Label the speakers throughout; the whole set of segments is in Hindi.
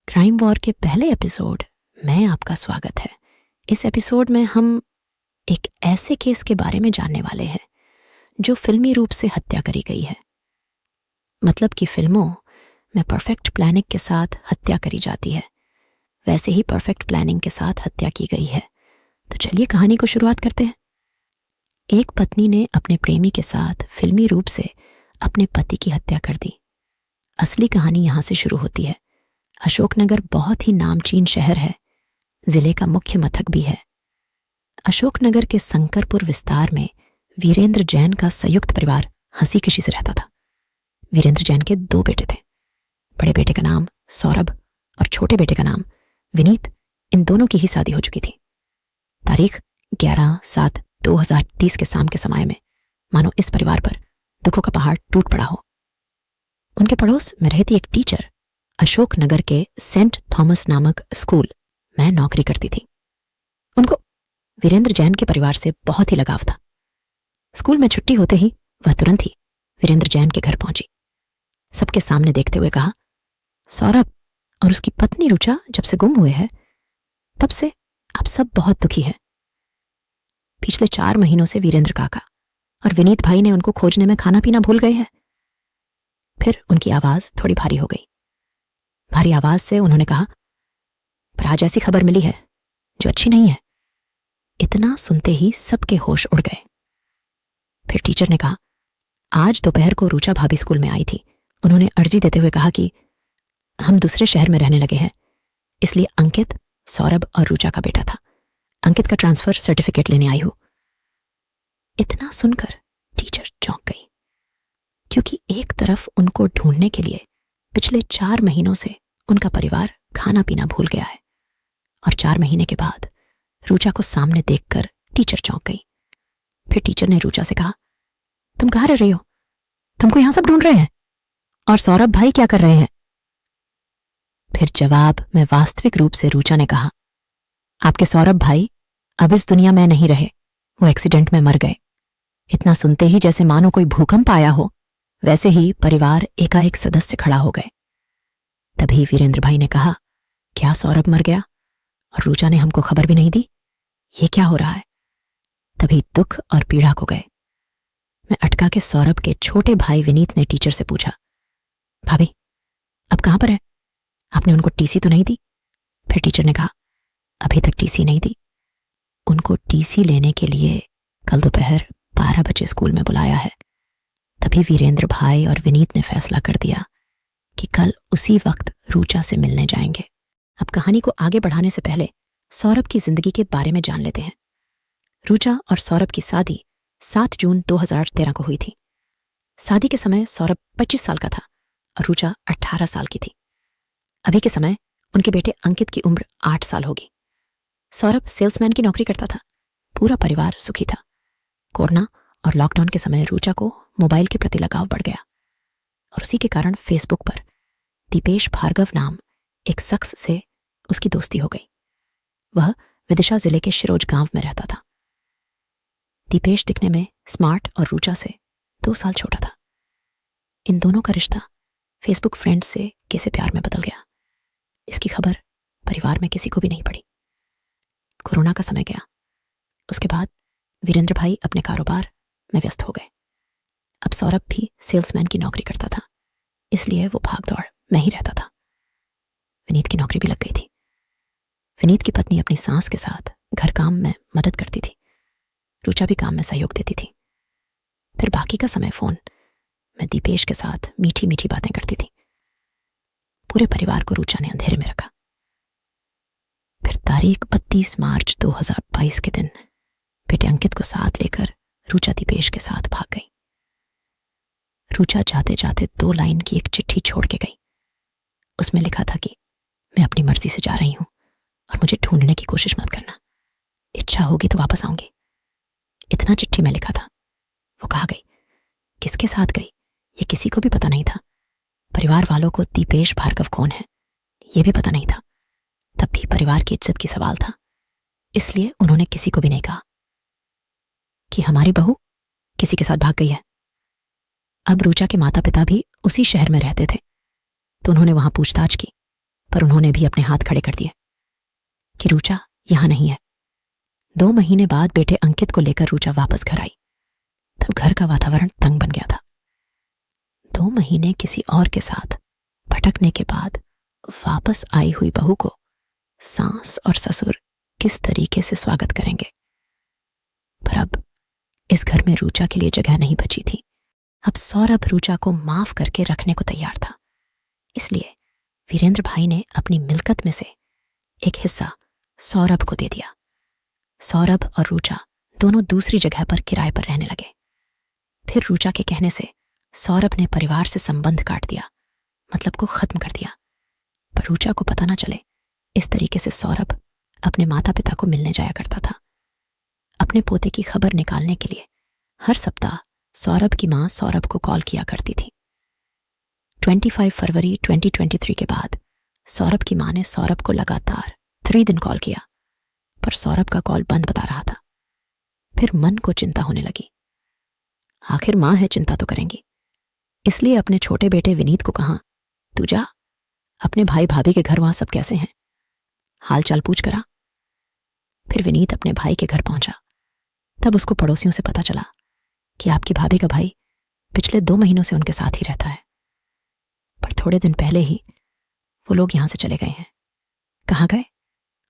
Speaker 1: क्राइम वॉर के पहले एपिसोड में आपका स्वागत है। इस एपिसोड में हम एक ऐसे केस के बारे में जानने वाले हैं जो फिल्मी रूप से हत्या करी गई है। मतलब कि फिल्मों में परफेक्ट प्लानिंग के साथ हत्या करी जाती है, वैसे ही परफेक्ट प्लानिंग के साथ हत्या की गई है। तो चलिए कहानी को शुरुआत करते हैं। एक पत्नी ने अपने प्रेमी के साथ फिल्मी रूप से अपने पति की हत्या कर दी। असली कहानी यहां से शुरू होती है। अशोकनगर बहुत ही नामचीन शहर है, जिले का मुख्य मथक भी है। अशोकनगर के शंकरपुर विस्तार में वीरेंद्र जैन का संयुक्त परिवार हंसी खुशी से रहता था। वीरेंद्र जैन के 2 बेटे थे। बड़े बेटे का नाम सौरभ और छोटे बेटे का नाम विनीत। इन दोनों की ही शादी हो चुकी थी। तारीख 11/7/2030 के शाम के समय में मानो इस परिवार पर दुखों का पहाड़ टूट पड़ा हो। उनके पड़ोस में रहती एक टीचर अशोकनगर के सेंट थॉमस नामक स्कूल में नौकरी करती थी। उनको वीरेंद्र जैन के परिवार से बहुत ही लगाव था। स्कूल में छुट्टी होते ही वह तुरंत ही वीरेंद्र जैन के घर पहुंची। सबके सामने देखते हुए कहा, सौरभ और उसकी पत्नी रुचा जब से गुम हुए हैं तब से आप सब बहुत दुखी हैं। पिछले 4 महीनों से वीरेंद्र काका और विनीत भाई ने उनको खोजने में खाना पीना भूल गए हैं। फिर उनकी आवाज थोड़ी भारी हो गई। भारी आवाज से उन्होंने कहा, पर आज ऐसी खबर मिली है जो अच्छी नहीं है। इतना सुनते ही सबके होश उड़ गए। फिर टीचर ने कहा, आज दोपहर को रुचा भाभी स्कूल में आई थी। उन्होंने अर्जी देते हुए कहा कि हम दूसरे शहर में रहने लगे हैं, इसलिए अंकित सौरभ और रुचा का बेटा था। अंकित का ट्रांसफर सर्टिफिकेट लेने आई हूं। इतना सुनकर टीचर चौंक गई, क्योंकि एक तरफ उनको ढूंढने के लिए पिछले 4 महीनों से उनका परिवार खाना पीना भूल गया है, और 4 महीने के बाद रुचा को सामने देखकर टीचर चौंक गई। फिर टीचर ने रुचा से कहा, तुम कहाँ रह रही हो? तुमको यहां सब ढूंढ रहे हैं। और सौरभ भाई क्या कर रहे हैं? फिर जवाब में वास्तविक रूप से रुचा ने कहा, आपके सौरभ भाई अब इस दुनिया में नहीं रहे, वो एक्सीडेंट में मर गए। इतना सुनते ही जैसे मानो कोई भूकंप आया हो, वैसे ही परिवार एकाएक सदस्य खड़ा हो गए। तभी वीरेंद्र भाई ने कहा, क्या सौरभ मर गया और रुचा ने हमको खबर भी नहीं दी? ये क्या हो रहा है? तभी दुख और पीड़ा को गए। मैं अटका के सौरभ के छोटे भाई विनीत ने टीचर से पूछा, भाभी अब कहां पर है? आपने उनको टीसी तो नहीं दी? फिर टीचर ने कहा, अभी तक टीसी नहीं दी। उनको टीसी लेने के लिए कल दोपहर 12 बजे स्कूल में बुलाया है। तभी वीरेंद्र भाई और विनीत ने फैसला कर दिया कि कल उसी वक्त रुचा से मिलने जाएंगे। अब कहानी को आगे बढ़ाने से पहले सौरभ की जिंदगी के बारे में जान लेते हैं। रुचा और सौरभ की शादी 7 जून 2013 को हुई थी। शादी के समय सौरभ 25 साल का था और रुचा 18 साल की थी। अभी के समय उनके बेटे अंकित की उम्र 8 साल होगी। सौरभ सेल्समैन की नौकरी करता था। पूरा परिवार सुखी था। कोरोना और लॉकडाउन के समय रुचा को मोबाइल के प्रति लगाव बढ़ गया, और उसी के कारण फेसबुक पर दीपेश भार्गव नाम एक शख्स से उसकी दोस्ती हो गई। वह विदिशा जिले के शिरोज गांव में रहता था। दीपेश दिखने में स्मार्ट और रुचा से 2 साल छोटा था। इन दोनों का रिश्ता फेसबुक फ्रेंड से कैसे प्यार में बदल गया, इसकी खबर परिवार में किसी को भी नहीं पड़ी। कोरोना का समय गया। उसके बाद वीरेंद्र भाई अपने कारोबार में व्यस्त हो गए। अब सौरभ भी सेल्समैन की नौकरी करता था, इसलिए वो भागदौड़ में ही रहता था। विनीत की नौकरी भी लग गई थी। विनीत की पत्नी अपनी सास के साथ घर काम में मदद करती थी। रुचा भी काम में सहयोग देती थी। फिर बाकी का समय फोन में दीपेश के साथ मीठी मीठी बातें करती थी। पूरे परिवार को रुचा ने अंधेरे में रखा। फिर तारीख 32 मार्च 2022 के दिन बेटे अंकित को साथ लेकर रुचा दीपेश के साथ भाग गई। रुचा जाते जाते 2 लाइन की एक चिट्ठी छोड़ के गई। उसमें लिखा था कि मैं अपनी मर्जी से जा रही हूं और मुझे ढूंढने की कोशिश मत करना। इच्छा होगी तो वापस आऊंगी। इतना चिट्ठी में लिखा था। वो कहाँ गई, किसके साथ गई, ये किसी को भी पता नहीं था। परिवार वालों को दीपेश भार्गव कौन है ये भी पता नहीं था। तब भी परिवार की इज्जत की सवाल था, इसलिए उन्होंने किसी को भी नहीं कहा कि हमारी बहू किसी के साथ भाग गई है। अब रुचा के माता पिता भी उसी शहर में रहते थे, तो उन्होंने वहां पूछताछ की पर उन्होंने भी अपने हाथ खड़े कर दिए कि रूचा यहां नहीं है। 2 महीने बाद बेटे अंकित को लेकर रूचा वापस घर आई। तब घर का वातावरण तंग बन गया था। 2 महीने किसी और के साथ भटकने के बाद वापस आई हुई बहू को सास और ससुर किस तरीके से स्वागत करेंगे। पर अब इस घर में रूचा के लिए जगह नहीं बची थी। अब सौरभ रूचा को माफ करके रखने को तैयार था। इसलिए वीरेंद्र भाई ने अपनी मिल्कत में से एक हिस्सा सौरभ को दे दिया। सौरभ और रूचा दोनों दूसरी जगह पर किराए पर रहने लगे। फिर रूचा के कहने से सौरभ ने परिवार से संबंध काट दिया, मतलब को खत्म कर दिया। पर रूचा को पता ना चले, इस तरीके से सौरभ अपने माता पिता को मिलने जाया करता था। अपने पोते की खबर निकालने के लिए हर सप्ताह सौरभ की मां सौरभ को कॉल किया करती थी। 25 फरवरी 2023 के बाद सौरभ की मां ने सौरभ को लगातार 3 दिन कॉल किया, पर सौरभ का कॉल बंद बता रहा था। फिर मन को चिंता होने लगी। आखिर मां है, चिंता तो करेंगी। इसलिए अपने छोटे बेटे विनीत को कहा, तू जा, अपने भाई भाभी के घर वहां सब कैसे हैं, हाल चाल पूछ करा। फिर विनीत अपने भाई के घर पहुंचा। तब उसको पड़ोसियों से पता चला कि आपकी भाभी का भाई पिछले 2 महीनों से उनके साथ ही रहता है, पर थोड़े दिन पहले ही वो लोग यहां से चले गए हैं। कहाँ गए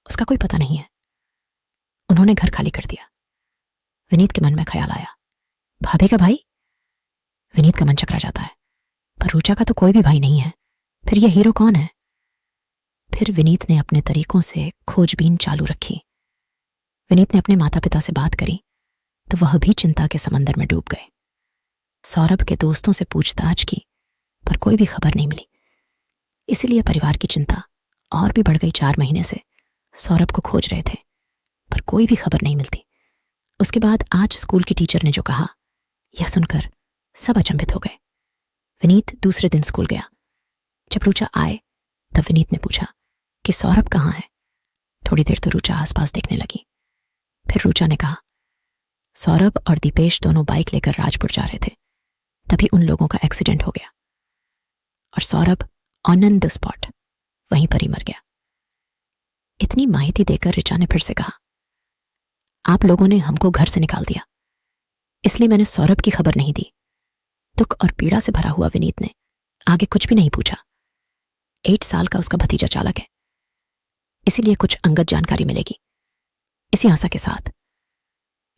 Speaker 1: उसका कोई पता नहीं है। उन्होंने घर खाली कर दिया। विनीत के मन में ख्याल आया, भाभी का भाई? विनीत का मन चकरा जाता है, पर रूचा का तो कोई भी भाई नहीं है, फिर ये हीरो कौन है? फिर विनीत ने अपने तरीकों से खोजबीन चालू रखी। विनीत ने अपने माता पिता से बात करी तो वह भी चिंता के समंदर में डूब गए। सौरभ के दोस्तों से पूछताछ की, पर कोई भी खबर नहीं मिली। इसीलिए परिवार की चिंता और भी बढ़ गई। 4 महीने से सौरभ को खोज रहे थे, पर कोई भी खबर नहीं मिलती। उसके बाद आज स्कूल की टीचर ने जो कहा, यह सुनकर सब अचंभित हो गए। विनीत दूसरे दिन स्कूल गया। जब रूचा आए तब विनीत ने पूछा कि सौरभ कहाँ है। थोड़ी देर तो रूचा आसपास देखने लगी। फिर रूचा ने कहा, सौरभ और दीपेश दोनों बाइक लेकर राजपुर जा रहे थे, तभी उन लोगों का एक्सीडेंट हो गया और सौरभ ऑन द स्पॉट वहीं पर ही मर गया। इतनी माहिती देकर ऋचा ने फिर से कहा, आप लोगों ने हमको घर से निकाल दिया, इसलिए मैंने सौरभ की खबर नहीं दी। दुख और पीड़ा से भरा हुआ विनीत ने आगे कुछ भी नहीं पूछा। 8 साल का उसका भतीजा चालक है, इसीलिए कुछ अंगत जानकारी मिलेगी। इसी आशा के साथ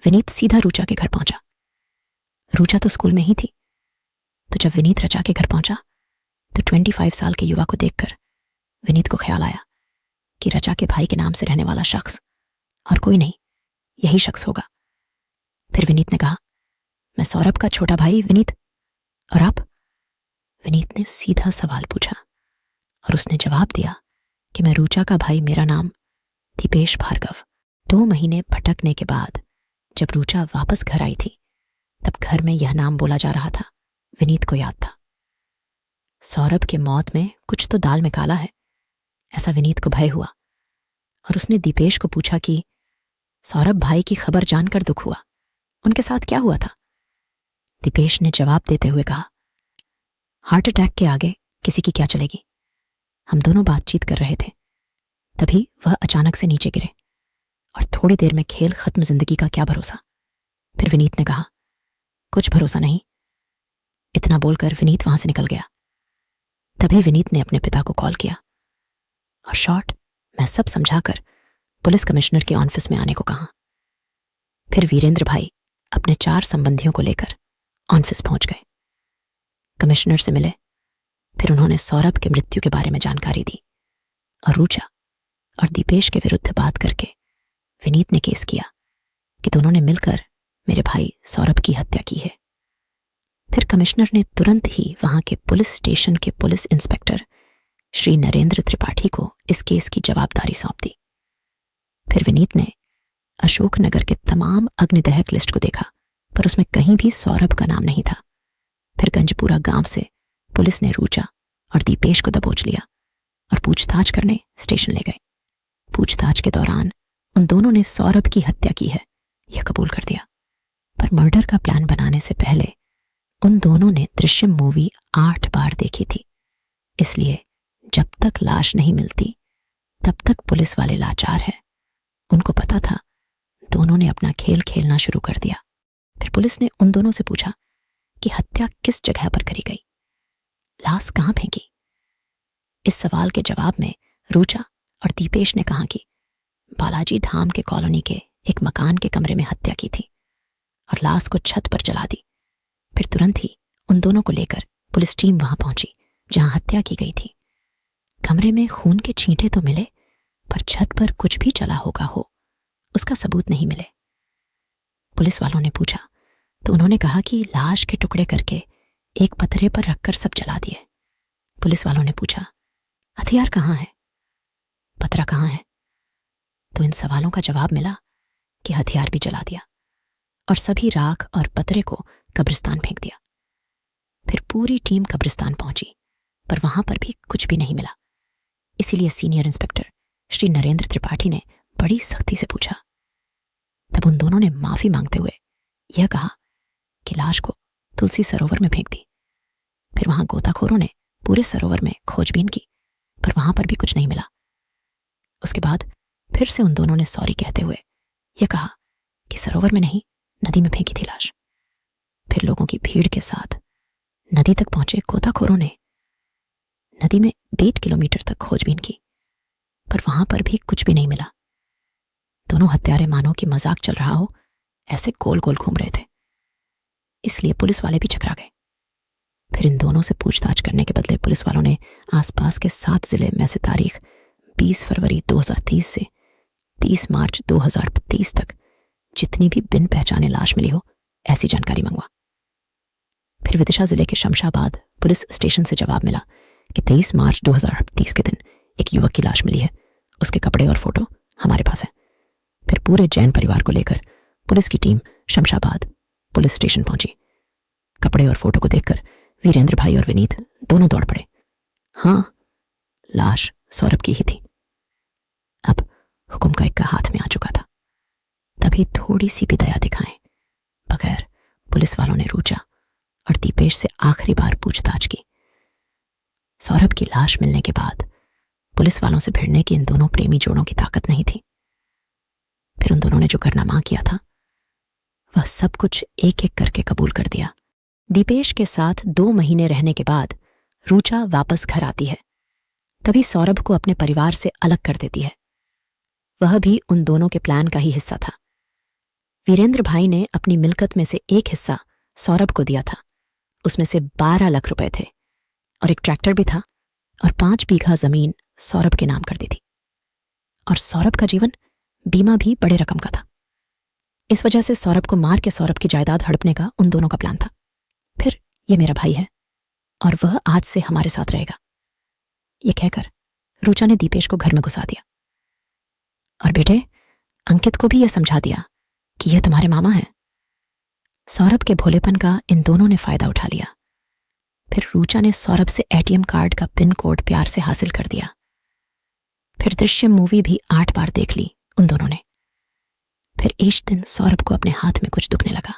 Speaker 1: विनीत सीधा रूचा के घर पहुंचा। रूचा तो स्कूल में ही थी। तो जब विनीत रचा के घर पहुंचा तो 25 साल के युवा को देखकर विनीत को ख्याल आया कि रचा के भाई के नाम से रहने वाला शख्स और कोई नहीं, यही शख्स होगा। फिर विनीत ने कहा, मैं सौरभ का छोटा भाई विनीत, और आप? विनीत ने सीधा सवाल पूछा और उसने जवाब दिया कि मैं रूचा का भाई, मेरा नाम दीपेश भार्गव। 2 महीने भटकने के बाद जब रूचा वापस घर आई थी तब घर में यह नाम बोला जा रहा था। विनीत को याद था, सौरभ के मौत में कुछ तो दाल में काला है, ऐसा विनीत को भय हुआ और उसने दीपेश को पूछा कि सौरभ भाई की खबर जानकर दुख हुआ, उनके साथ क्या हुआ था? दीपेश ने जवाब देते हुए कहा, हार्ट अटैक के आगे किसी की क्या चलेगी। हम दोनों बातचीत कर रहे थे, तभी वह अचानक से नीचे गिरे और थोड़ी देर में खेल खत्म, जिंदगी का क्या भरोसा। फिर विनीत ने कहा, कुछ भरोसा नहीं। इतना बोलकर विनीत वहां से निकल गया। तभी विनीत ने अपने पिता को कॉल किया और शॉर्ट मैं सब समझाकर पुलिस कमिश्नर के ऑफिस में आने को कहा। फिर वीरेंद्र भाई अपने 4 संबंधियों को लेकर ऑफिस पहुंच गए। कमिश्नर से मिले। फिर उन्होंने सौरभ के मृत्यु के बारे में जानकारी दी और रूचा और दीपेश के विरुद्ध बात करके विनीत ने केस किया कि दोनों ने मिलकर मेरे भाई सौरभ की हत्या की है। फिर कमिश्नर ने तुरंत ही वहां के पुलिस स्टेशन के पुलिस इंस्पेक्टर श्री नरेंद्र त्रिपाठी को इस केस की जवाबदारी सौंप दी। फिर विनीत ने अशोकनगर के तमाम अग्निदहक लिस्ट को देखा, पर उसमें कहीं भी सौरभ का नाम नहीं था। फिर गंजपुरा गांव से पुलिस ने रूचा और दीपेश को दबोच लिया और पूछताछ करने स्टेशन ले गए। पूछताछ के दौरान उन दोनों ने सौरभ की हत्या की है यह कबूल कर दिया, पर मर्डर का प्लान बनाने से पहले उन दोनों ने दृश्यम मूवी 8 बार देखी थी, इसलिए जब तक लाश नहीं मिलती तब तक पुलिस वाले लाचार हैं। उनको पता था दोनों ने अपना खेल खेलना शुरू कर दिया। फिर पुलिस ने उन दोनों से पूछा कि हत्या किस जगह पर करी गई, लाश कहाँ फेंकी। इस सवाल के जवाब में रुचा और दीपेश ने कहा कि बालाजी धाम के कॉलोनी के एक मकान के कमरे में हत्या की थी और लाश को छत पर जला दी। फिर तुरंत ही उन दोनों को लेकर पुलिस टीम वहां पहुंची जहां हत्या की गई थी। कमरे में खून के छींटे तो मिले, पर छत पर कुछ भी जला होगा उसका सबूत नहीं मिले। पुलिस वालों ने पूछा तो उन्होंने कहा कि लाश के टुकड़े करके एक पतरे पर रखकर सब जला दिए। पुलिस वालों ने पूछा हथियार कहाँ है, पतरा कहाँ है। तो इन सवालों का जवाब मिला कि हथियार भी जला दिया और सभी राख और पतरे को कब्रिस्तान फेंक दिया। फिर पूरी टीम कब्रिस्तान पहुंची, पर वहां पर भी कुछ भी नहीं मिला। इसीलिए सीनियर इंस्पेक्टर श्री नरेंद्र त्रिपाठी ने बड़ी सख्ती से पूछा। तब उन दोनों ने माफी मांगते हुए यह कहा कि लाश को तुलसी सरोवर में फेंक दी। फिर वहां गोताखोरों ने पूरे सरोवर में खोजबीन की, पर वहां पर भी कुछ नहीं मिला। उसके बाद फिर से उन दोनों ने सॉरी कहते हुए यह कहा कि सरोवर में नहीं, नदी में फेंकी थी लाश। फिर लोगों की भीड़ के साथ नदी तक पहुंचे गोताखोरों ने नदी में 1.5 किलोमीटर तक खोजबीन की, पर वहां पर भी कुछ भी नहीं मिला। दोनों हत्यारे मानो कि मजाक चल रहा हो ऐसे गोल गोल घूम रहे थे, इसलिए पुलिस वाले भी चकरा गए। फिर इन दोनों से पूछताछ करने के बदले पुलिस वालों ने आसपास के 7 जिले में से तारीख 20 फरवरी 2030 से 30 मार्च 2030 तक जितनी भी बिन पहचाने लाश मिली हो ऐसी जानकारी मंगवा। फिर विदिशा जिले के शमशाबाद पुलिस स्टेशन से जवाब मिला कि 23 मार्च 2030 के दिन एक युवक की लाश मिली है, उसके कपड़े और फोटो हमारे पास है। फिर पूरे जैन परिवार को लेकर पुलिस की टीम शमशाबाद पुलिस स्टेशन पहुंची। कपड़े और फोटो को देखकर वीरेंद्र भाई और विनीत दोनों दौड़ पड़े। हाँ, लाश सौरभ की ही थी। अब हुक्म का इक्का हाथ में आ चुका था। तभी थोड़ी सी भी दया दिखाएं बगैर पुलिस वालों ने रुचा और दीपेश से आखिरी बार पूछताछ की। सौरभ की लाश मिलने के बाद पुलिस वालों से भिड़ने की इन दोनों प्रेमी जोड़ों की ताकत नहीं थी। फिर उन दोनों ने जो कारनामा किया था वह सब कुछ एक एक करके कबूल कर दिया। दीपेश के साथ 2 महीने रहने के बाद रुचा वापस घर आती है। तभी सौरभ को अपने परिवार से अलग कर देती है। वह भी उन दोनों के प्लान का ही हिस्सा था। वीरेंद्र भाई ने अपनी मिल्कत में से एक हिस्सा सौरभ को दिया था। उसमें से 12 लाख रुपए थे और एक ट्रैक्टर भी था और 5 बीघा जमीन सौरभ के नाम कर दी थी। और सौरभ का जीवन बीमा भी बड़े रकम का था। इस वजह से सौरभ को मार के सौरभ की जायदाद हड़पने का उन दोनों का प्लान था। फिर ये मेरा भाई है और वह आज से हमारे साथ रहेगा, ये कहकर रुचा ने दीपेश को घर में घुसा दिया और बेटे अंकित को भी यह समझा दिया कि यह तुम्हारे मामा हैं। सौरभ के भोलेपन का इन दोनों ने फायदा उठा लिया। फिर रुचा ने सौरभ से एटीएम कार्ड का पिन कोड प्यार से हासिल कर दिया। फिर दृश्यम मूवी भी 8 बार देख ली उन दोनों ने। फिर इस दिन सौरभ को अपने हाथ में कुछ दुखने लगा।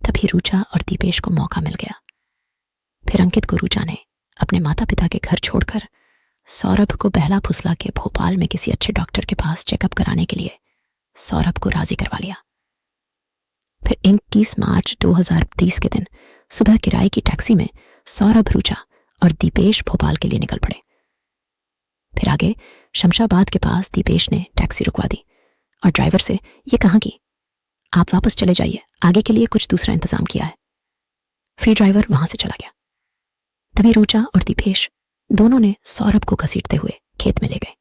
Speaker 1: तभी रुचा और दीपेश को मौका मिल गया। फिर अंकित को रुचा ने अपने माता पिता के घर छोड़कर सौरभ को बहला फुसला के भोपाल में किसी अच्छे डॉक्टर के पास चेकअप कराने के लिए सौरभ को राजी करवा लिया। फिर 21 मार्च 2030 के दिन सुबह किराए की टैक्सी में सौरभ, रुचा और दीपेश भोपाल के लिए निकल पड़े। फिर आगे शमशाबाद के पास दीपेश ने टैक्सी रुकवा दी और ड्राइवर से ये कहा कि आप वापस चले जाइए, आगे के लिए कुछ दूसरा इंतजाम किया है। फ्री ड्राइवर वहां से चला गया। तभी रुचा और दीपेश दोनों ने सौरभ को घसीटते हुए खेत में ले गए।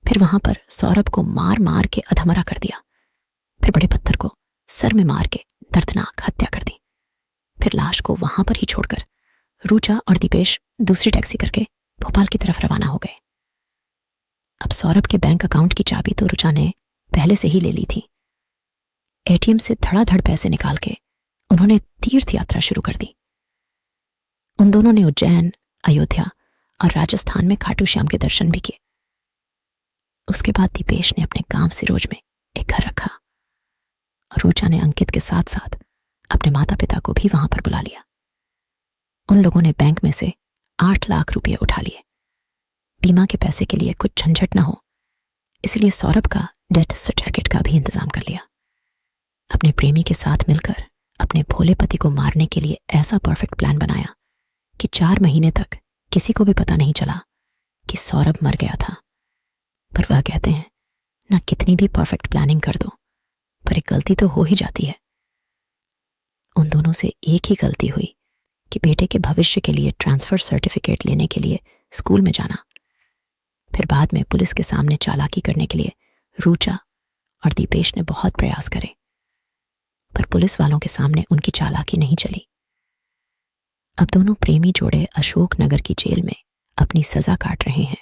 Speaker 1: फिर वहां पर सौरभ को मार मार के अधमरा कर दिया। फिर बड़े पत्थर को सर में मार के दर्दनाक हत्या कर दी। फिर लाश को वहां पर ही छोड़कर रुचा और दीपेश दूसरी टैक्सी करके भोपाल की तरफ रवाना हो गए। अब सौरभ के बैंक अकाउंट की चाबी तो रुचा ने पहले से ही ले ली थी। एटीएम से धड़ाधड़ पैसे निकाल के उन्होंने तीर्थ यात्रा शुरू कर दी। उन दोनों ने उज्जैन, अयोध्या और राजस्थान में खाटू श्याम के दर्शन भी किए। उसके बाद दीपेश ने अपने गांव सिरोज में एक घर रखा और रुचा ने अंकित के साथ साथ अपने माता पिता को भी वहां पर बुला लिया। उन लोगों ने बैंक में से 8 लाख रुपये उठा लिए। बीमा के पैसे के लिए कुछ झंझट न हो, इसलिए सौरभ का डेथ सर्टिफिकेट का भी इंतजाम कर लिया। अपने प्रेमी के साथ मिलकर अपने भोले पति को मारने के लिए ऐसा परफेक्ट प्लान बनाया कि 4 महीने तक किसी को भी पता नहीं चला कि सौरभ मर गया था। पर वह कहते हैं, ना कितनी भी परफेक्ट प्लानिंग कर दो, पर एक गलती तो हो ही जाती है। उन दोनों से एक ही गलती हुई कि बेटे के भविष्य के लिए ट्रांसफर सर्टिफिकेट लेने के लिए स्कूल में जाना। फिर बाद में पुलिस के सामने चालाकी करने के लिए रूचा और दीपेश ने बहुत प्रयास करे, पर पुलिस वालों के सामने उनकी चालाकी नहीं चली। अब दोनों प्रेमी जोड़े अशोक नगर की जेल में अपनी सजा काट रहे हैं।